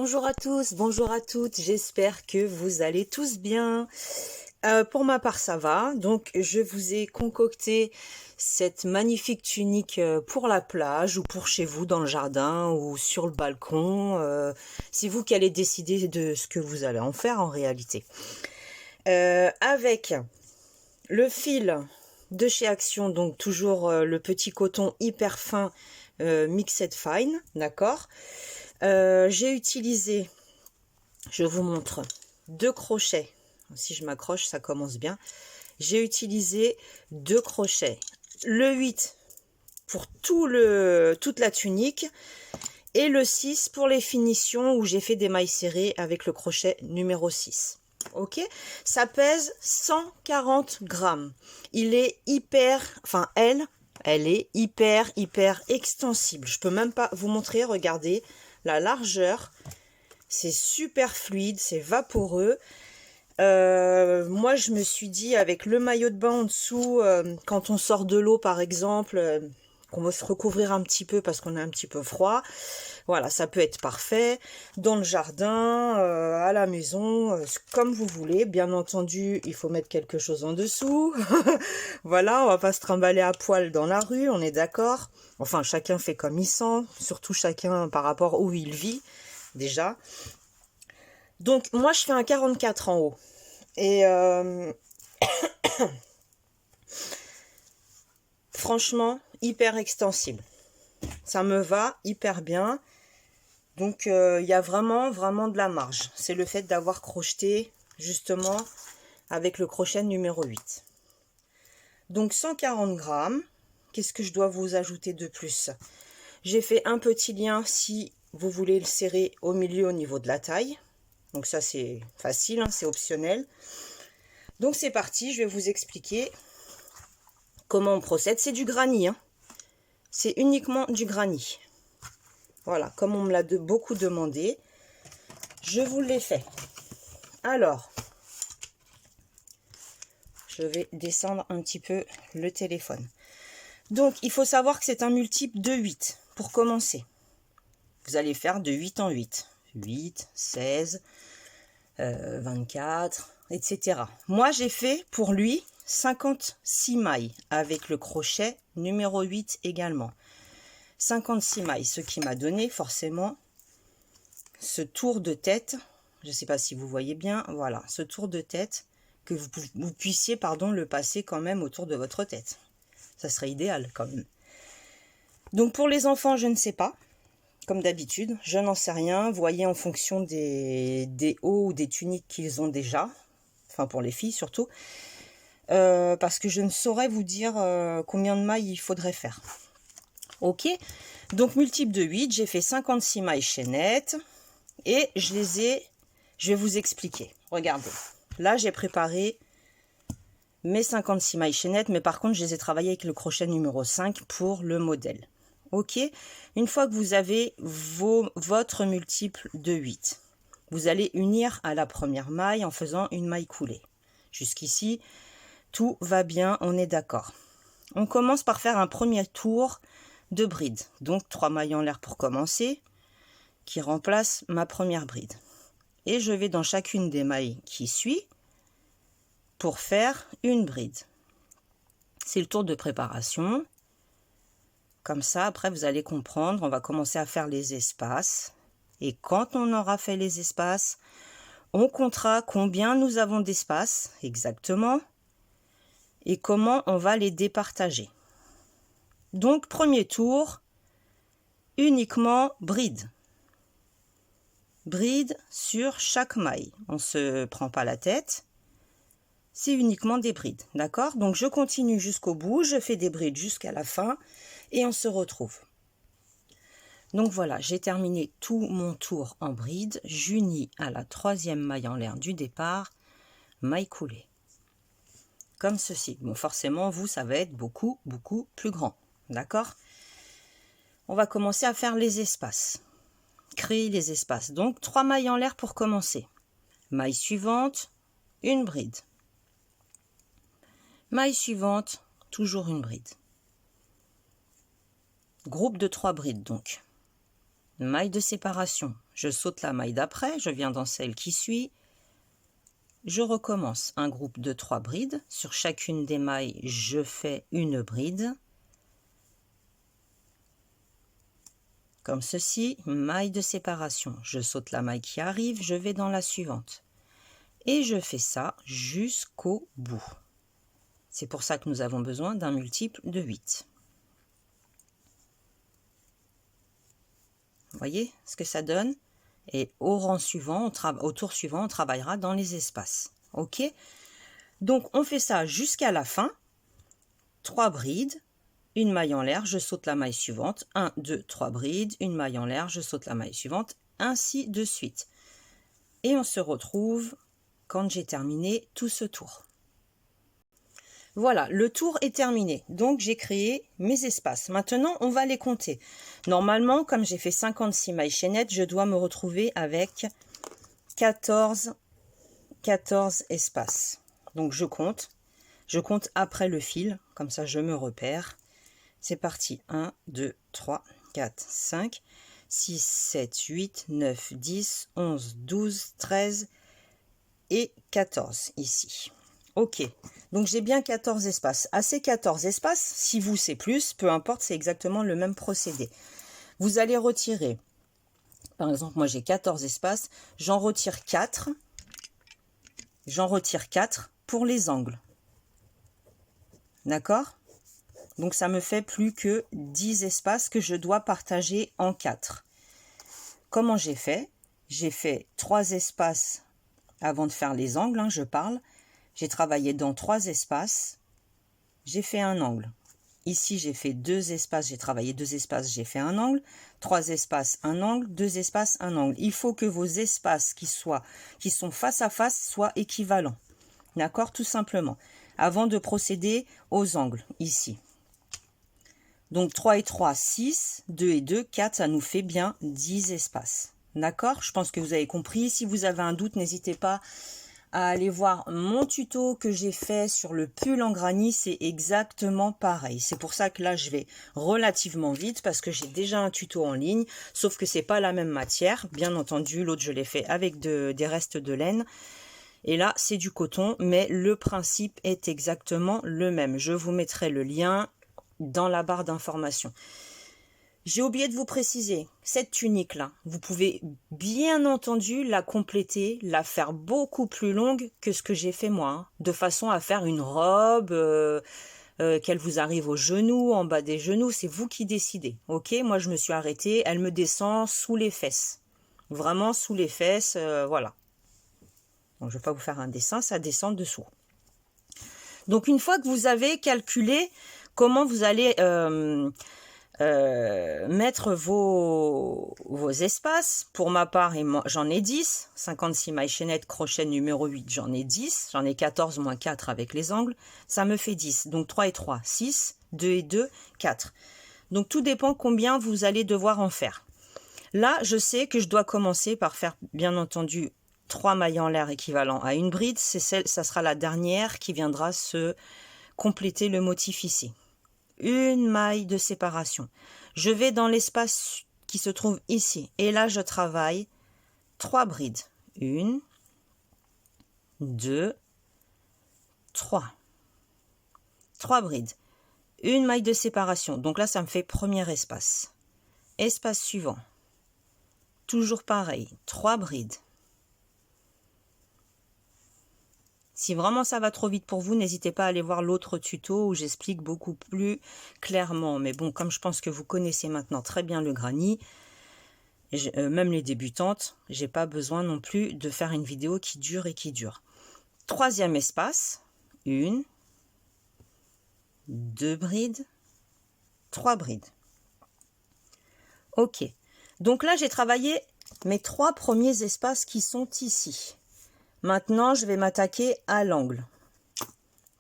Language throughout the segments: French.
bonjour à tous, bonjour à toutes, j'espère que vous allez tous bien. Pour ma part ça va, donc je vous ai concocté cette magnifique tunique pour la plage ou pour chez vous dans le jardin ou sur le balcon. C'est vous qui allez décider de ce que vous allez en faire en réalité. Avec le fil de chez Action, donc toujours le petit coton hyper fin Mixed Fine, d'accord. J'ai utilisé, je vous montre, 2 crochets. Si je m'accroche, ça commence bien. J'ai utilisé 2 crochets. Le 8 pour toute la tunique et le 6 pour les finitions où j'ai fait des mailles serrées avec le crochet numéro 6. Ok, ça pèse 140 grammes. Il est hyper, enfin elle est hyper extensible. Je peux même pas vous montrer, regardez la largeur. C'est super fluide, c'est vaporeux. Moi, je me suis dit, avec le maillot de bain en dessous, quand on sort de l'eau, par exemple, qu'on va se recouvrir un petit peu parce qu'on a un petit peu froid. Voilà, ça peut être parfait. Dans le jardin, à la maison, comme vous voulez. Bien entendu, il faut mettre quelque chose en dessous. Voilà, on va pas se trimballer à poil dans la rue, on est d'accord. Enfin, chacun fait comme il sent, surtout chacun par rapport où il vit, déjà. Donc, moi, je fais un 44 en haut. Et franchement, hyper extensible. Ça me va hyper bien. Donc, il y a vraiment de la marge. C'est le fait d'avoir crocheté, justement, avec le crochet numéro 8. Donc, 140 grammes. Qu'est-ce que je dois vous ajouter de plus? J'ai fait un petit lien si vous voulez le serrer au milieu au niveau de la taille. Donc, ça, c'est facile, hein, c'est optionnel. Donc, c'est parti. Je vais vous expliquer comment on procède. C'est du granit, hein. C'est uniquement du granit. Voilà, comme on me l'a beaucoup demandé, je vous l'ai fait. Alors, je vais descendre un petit peu le téléphone. Donc, il faut savoir que c'est un multiple de 8 pour commencer. Vous allez faire de 8 en 8. 8, 16, 24, etc. Moi, j'ai fait pour lui 56 mailles avec le crochet numéro 8 également. 56 mailles, ce qui m'a donné forcément ce tour de tête. Je ne sais pas si vous voyez bien, voilà, ce tour de tête, que vous puissiez, pardon, le passer quand même autour de votre tête. Ça serait idéal quand même. Donc pour les enfants, je ne sais pas, comme d'habitude, je n'en sais rien. Voyez en fonction des hauts ou des tuniques qu'ils ont déjà, enfin pour les filles surtout, parce que je ne saurais vous dire combien de mailles il faudrait faire. Ok, donc multiple de 8, j'ai fait 56 mailles chaînettes et je vais vous expliquer. Regardez, là j'ai préparé mes 56 mailles chaînettes, mais par contre je les ai travaillées avec le crochet numéro 5 pour le modèle. Ok, une fois que vous avez votre multiple de 8, vous allez unir à la première maille en faisant une maille coulée. Jusqu'ici, tout va bien, on est d'accord. On commence par faire un premier tour de bride. Donc 3 mailles en l'air pour commencer, qui remplace ma première bride. Et je vais dans chacune des mailles qui suit pour faire une bride. C'est le tour de préparation. Comme ça, après, vous allez comprendre, on va commencer à faire les espaces. Et quand on aura fait les espaces, on comptera combien nous avons d'espace exactement et comment on va les départager. Donc, premier tour, uniquement bride. Bride sur chaque maille. On ne se prend pas la tête. C'est uniquement des brides, d'accord? Donc, je continue jusqu'au bout. Je fais des brides jusqu'à la fin et on se retrouve. Donc, voilà, j'ai terminé tout mon tour en bride. J'unis à la 3e maille en l'air du départ, maille coulée. Comme ceci. Bon, forcément, vous, ça va être beaucoup plus grand, d'accord? On va commencer à faire les espaces. Créer les espaces. Donc 3 mailles en l'air pour commencer. Maille suivante, une bride. Maille suivante, toujours une bride. Groupe de 3 brides donc. maille de séparation, je saute la maille d'après, je viens dans celle qui suit, je recommence un groupe de 3 brides, sur chacune des mailles je fais une bride, comme ceci, maille de séparation, je saute la maille qui arrive, je vais dans la suivante, et je fais ça jusqu'au bout. C'est pour ça que nous avons besoin d'un multiple de 8. Vous voyez ce que ça donne? Et au rang suivant, au tour suivant, on travaillera dans les espaces. Ok? Donc, on fait ça jusqu'à la fin. 3 brides, une maille en l'air, je saute la maille suivante. 1, 2, 3 brides, une maille en l'air, je saute la maille suivante. Ainsi de suite. Et on se retrouve quand j'ai terminé tout ce tour. Voilà, le tour est terminé. Donc, j'ai créé mes espaces. Maintenant, on va les compter. Normalement, comme j'ai fait 56 mailles chaînettes, je dois me retrouver avec 14 espaces. Donc, je compte. Je compte après le fil. Comme ça, je me repère. C'est parti. 1, 2, 3, 4, 5, 6, 7, 8, 9, 10, 11, 12, 13 et 14 ici. Ok, donc j'ai bien 14 espaces. À ces 14 espaces, si vous c'est plus, peu importe, c'est exactement le même procédé. Vous allez retirer, par exemple, moi j'ai 14 espaces, j'en retire 4. J'en retire 4 pour les angles. D'accord? Donc ça me fait plus que 10 espaces que je dois partager en 4. Comment j'ai fait? J'ai fait 3 espaces avant de faire les angles, hein, je parle. J'ai travaillé dans 3 espaces, j'ai fait un angle. Ici, j'ai fait 2 espaces, j'ai travaillé 2 espaces, j'ai fait un angle. 3 espaces, un angle, 2 espaces, un angle. Il faut que vos espaces qui sont face à face soient équivalents. D'accord? Tout simplement. Avant de procéder aux angles, ici. Donc 3 et 3, 6, 2 et 2, 4, ça nous fait bien 10 espaces. D'accord? Je pense que vous avez compris. Si vous avez un doute, n'hésitez pas à aller voir mon tuto que j'ai fait sur le pull en granny, c'est exactement pareil. C'est pour ça que là, je vais relativement vite parce que j'ai déjà un tuto en ligne, sauf que c'est pas la même matière. Bien entendu, l'autre, je l'ai fait avec des restes de laine. Et là, c'est du coton, mais le principe est exactement le même. Je vous mettrai le lien dans la barre d'information. J'ai oublié de vous préciser, cette tunique-là, vous pouvez bien entendu la compléter, la faire beaucoup plus longue que ce que j'ai fait moi, hein, de façon à faire une robe, qu'elle vous arrive aux genoux, en bas des genoux, c'est vous qui décidez. Ok, moi je me suis arrêtée, elle me descend sous les fesses, vraiment sous les fesses, voilà. Donc je ne vais pas vous faire un dessin, ça descend dessous. Donc une fois que vous avez calculé comment vous allez mettre vos espaces, pour ma part, j'en ai 10, 56 mailles chaînettes, crochet numéro 8, j'en ai 10, j'en ai 14 moins 4 avec les angles, ça me fait 10, donc 3 et 3, 6, 2 et 2, 4. Donc tout dépend combien vous allez devoir en faire. Là, je sais que je dois commencer par faire, bien entendu, 3 mailles en l'air équivalent à une bride, ça sera la dernière qui viendra se compléter le motif ici. Une maille de séparation. Je vais dans l'espace qui se trouve ici. Et là, je travaille 3 brides. 1, 2, 3. 3 brides. Une maille de séparation. Donc là, ça me fait premier espace. Espace suivant. Toujours pareil. 3 brides. Si vraiment ça va trop vite pour vous, n'hésitez pas à aller voir l'autre tuto où j'explique beaucoup plus clairement. Mais bon, comme je pense que vous connaissez maintenant très bien le granny, même les débutantes, j'ai pas besoin non plus de faire une vidéo qui dure et qui dure. Troisième espace, 1, 2 brides, 3 brides. Ok, donc là j'ai travaillé mes 3 premiers espaces qui sont ici. Maintenant, je vais m'attaquer à l'angle.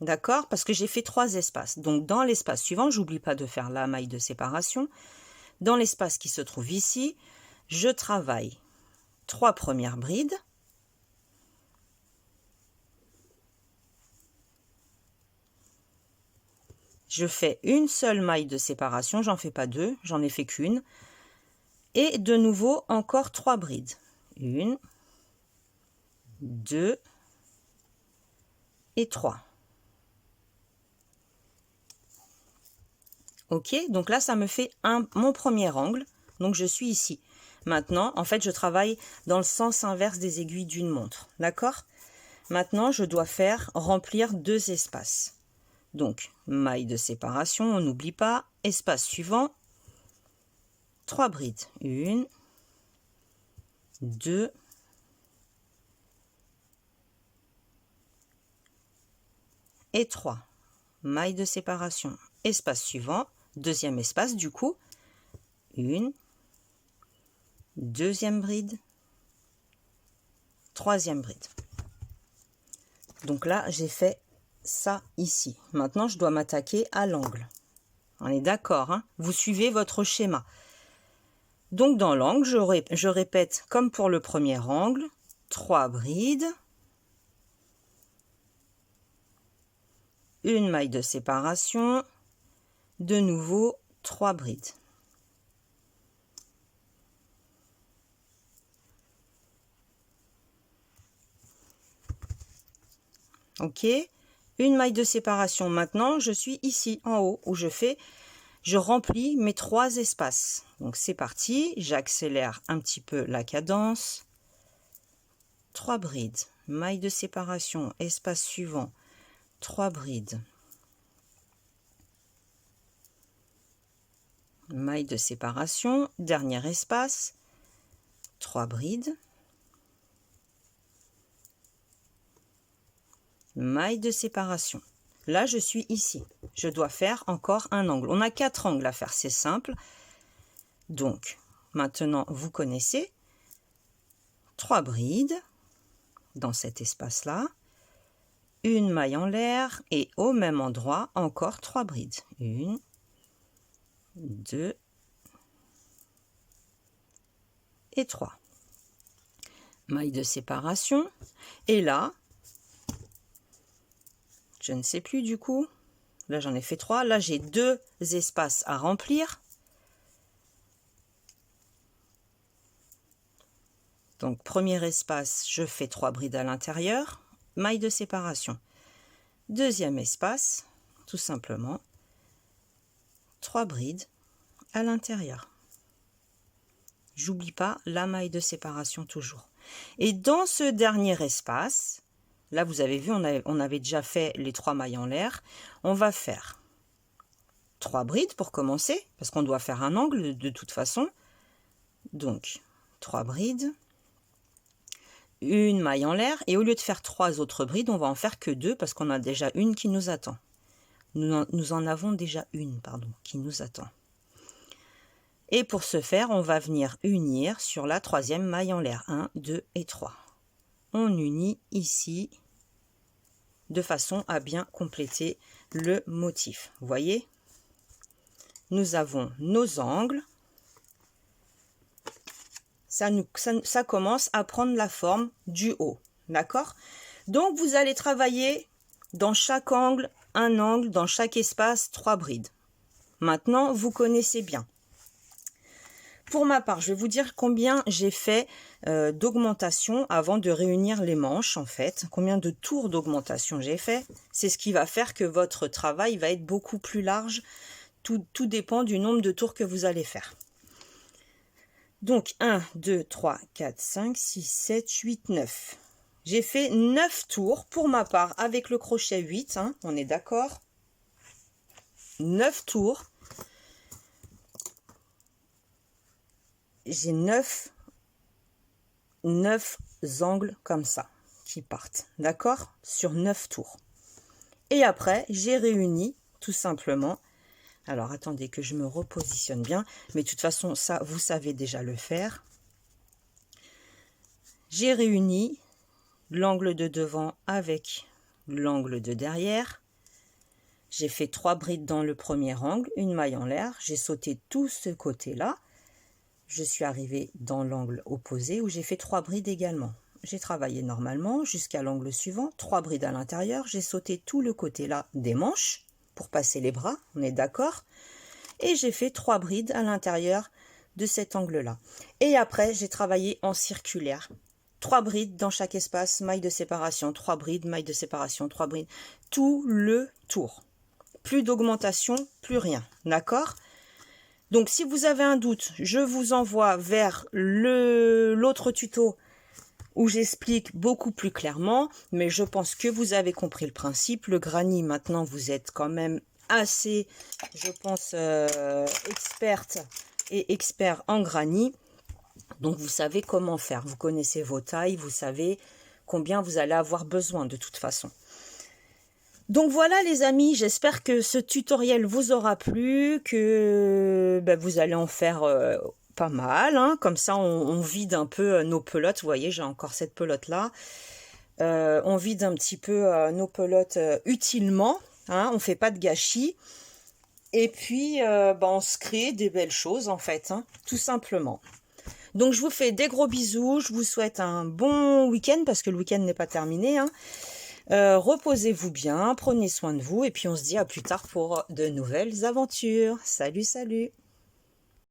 D'accord? Parce que j'ai fait 3 espaces. Donc, dans l'espace suivant, j'oublie pas de faire la maille de séparation. Dans l'espace qui se trouve ici, je travaille 3 premières brides. Je fais une seule maille de séparation. J'en fais pas 2, j'en ai fait qu'une. Et de nouveau, encore 3 brides. 1, 2 et 3. Ok, donc là, ça me fait mon premier angle. Donc, je suis ici. Maintenant, en fait, je travaille dans le sens inverse des aiguilles d'une montre. D'accord? Maintenant, je dois remplir 2 espaces. Donc, maille de séparation, on n'oublie pas. Espace suivant, 3 brides. 1, 2 et 3. Maille de séparation. Espace suivant, deuxième espace du coup. 1, deuxième bride, troisième bride. Donc là, j'ai fait ça ici. Maintenant, je dois m'attaquer à l'angle. On est d'accord, hein? Vous suivez votre schéma. Donc, dans l'angle, je répète comme pour le premier angle, 3 brides, une maille de séparation, de nouveau 3 brides. Ok, une maille de séparation. Maintenant, je suis ici en haut où je remplis mes 3 espaces. Donc c'est parti, j'accélère un petit peu la cadence. 3 brides, maille de séparation, espace suivant, 3 brides. Maille de séparation, dernier espace, 3 brides. Maille de séparation. Là, je suis ici. Je dois faire encore un angle. On a 4 angles à faire, c'est simple. Donc, maintenant, vous connaissez. 3 brides dans cet espace-là. Une maille en l'air et au même endroit, encore 3 brides. 1, 2 et 3. Maille de séparation. Et là, je ne sais plus du coup. Là, j'en ai fait 3. Là, j'ai 2 espaces à remplir. Donc, premier espace, je fais 3 brides à l'intérieur. Maille de séparation. Deuxième espace, tout simplement, 3 brides à l'intérieur. J'oublie pas la maille de séparation toujours. Et dans ce dernier espace, là vous avez vu, on avait déjà fait les 3 mailles en l'air. On va faire 3 brides pour commencer, parce qu'on doit faire un angle de toute façon. Donc, 3 brides, une maille en l'air, et au lieu de faire 3 autres brides, on va en faire que 2, parce qu'on a déjà une qui nous attend. Nous en avons déjà une, pardon, qui nous attend. Et pour ce faire, on va venir unir sur la 3e maille en l'air. 1, 2 et 3. On unit ici de façon à bien compléter le motif. Vous voyez? Nous avons nos angles. Ça commence à prendre la forme du haut. D'accord? Donc, vous allez travailler dans chaque angle, un angle, dans chaque espace, 3 brides. Maintenant, vous connaissez bien. Pour ma part, je vais vous dire combien j'ai fait d'augmentation avant de réunir les manches, en fait. Combien de tours d'augmentation j'ai fait. C'est ce qui va faire que votre travail va être beaucoup plus large. Tout dépend du nombre de tours que vous allez faire. Donc, 1, 2, 3, 4, 5, 6, 7, 8, 9. J'ai fait 9 tours pour ma part avec le crochet 8. Hein, on est d'accord? 9 tours. J'ai 9 angles comme ça qui partent, d'accord, sur 9 tours. Et après, j'ai réuni tout simplement. Alors, attendez que je me repositionne bien. Mais de toute façon, ça, vous savez déjà le faire. J'ai réuni l'angle de devant avec l'angle de derrière. J'ai fait 3 brides dans le premier angle, une maille en l'air. J'ai sauté tout ce côté-là. Je suis arrivée dans l'angle opposé où j'ai fait 3 brides également. J'ai travaillé normalement jusqu'à l'angle suivant, 3 brides à l'intérieur. J'ai sauté tout le côté là des manches pour passer les bras, on est d'accord. Et j'ai fait 3 brides à l'intérieur de cet angle-là. Et après, j'ai travaillé en circulaire. 3 brides dans chaque espace, maille de séparation, 3 brides, maille de séparation, 3 brides, tout le tour. Plus d'augmentation, plus rien, d'accord? Donc, si vous avez un doute, je vous envoie vers l'autre tuto où j'explique beaucoup plus clairement, mais je pense que vous avez compris le principe. Le granny, maintenant, vous êtes quand même assez, je pense, experte et expert en granny. Donc, vous savez comment faire. Vous connaissez vos tailles, vous savez combien vous allez avoir besoin de toute façon. Donc voilà les amis, j'espère que ce tutoriel vous aura plu, que vous allez en faire pas mal. Hein. Comme ça, on vide un peu nos pelotes. Vous voyez, j'ai encore cette pelote-là. On vide un petit peu nos pelotes utilement. Hein. On ne fait pas de gâchis. Et puis, on se crée des belles choses en fait, hein, tout simplement. Donc, je vous fais des gros bisous. Je vous souhaite un bon week-end parce que le week-end n'est pas terminé. Hein. Reposez-vous bien, prenez soin de vous et puis on se dit à plus tard pour de nouvelles aventures. Salut, salut!